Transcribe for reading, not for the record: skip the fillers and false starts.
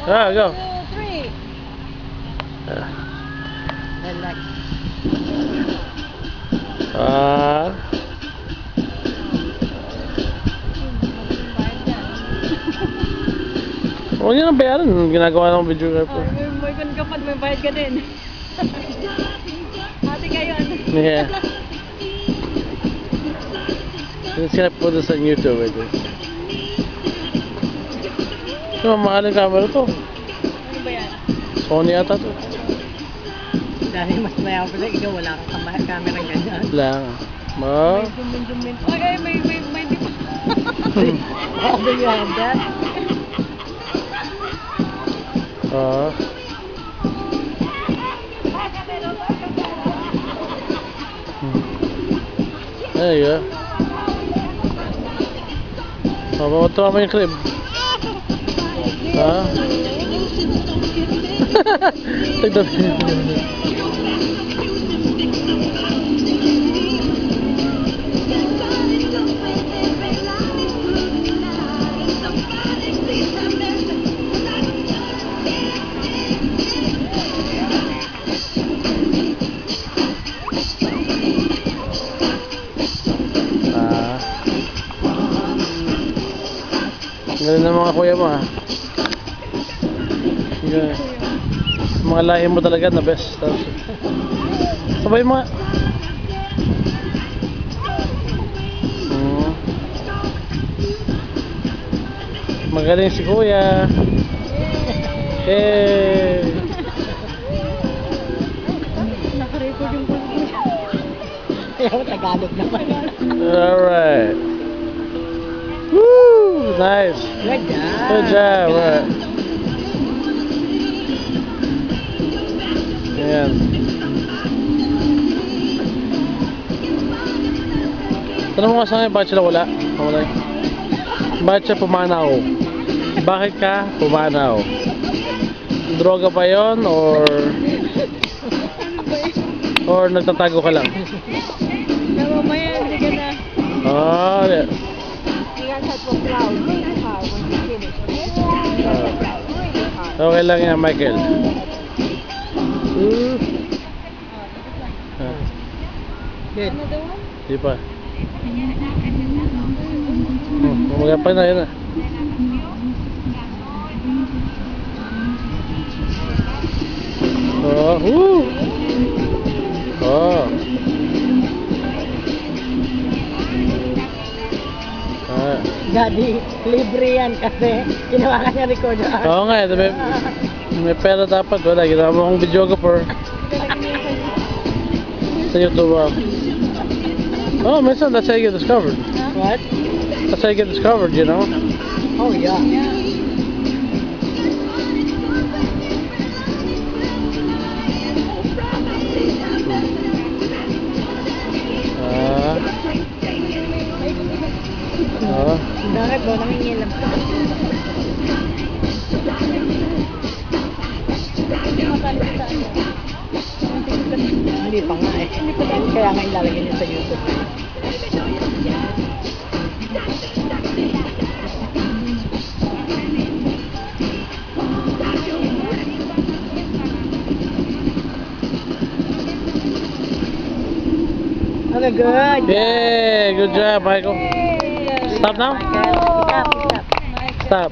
Ah, go. 2, 3. Relax. Ah. Huwag niyo nang bayaran. Ginagawa ng video Oh, record. may ka pa, may bayad ka din. Hati kayo, ano? Yeah. It's gonna put this on YouTube, I think. Ito, mahal yung camera to. Ano ba yan? Sony ata to. Dahil mas maya pala, ikaw wala kang camera ganyan. Lang. May zoom-in. Ay, may di pa. How do you have that? Ah. There you go. Matuwa mo yung crib. Ha? Tignan mo. Ganun na mga kuya mo ha. Ganun. Mga lahi mo talaga na best. Sabay mo nga. Magaling si kuya. Hey. Naka-record yung pag-ibig. Ayaw, Tagalog naman. Alright. Woo! Nice. Good job. Good job. Right. Ayan. Tanong mo nga sa akin, bakit sila wala? Wala. Bakit siya pumanaw? Bakit ka pumanaw? Droga ba yun? Or nagtatago ka lang? Na mamaya, hindi ka na. Oh, yeah. You guys have to plow really hard when you finish. Okay lang yan, Michael. Good. Ano daw? Di pa. Magapay na yun ah. Oh, woo! Oh. Ah. Daddy, libre yan kasi ginawa ka niya record. Oo nga, may pera dapat. Wala, ginawa mo akong videographer sa YouTube. Oh, minsan, that's how you get discovered. What? That's how you get discovered, you know? Oh, yeah. Bakit ba? Nangingilam ka. Hindi pa nga eh. Kaya nga ilalagay niya sa YouTube. Okay, good. Yeah, good job, Michael. Stop now? Stop. Stop.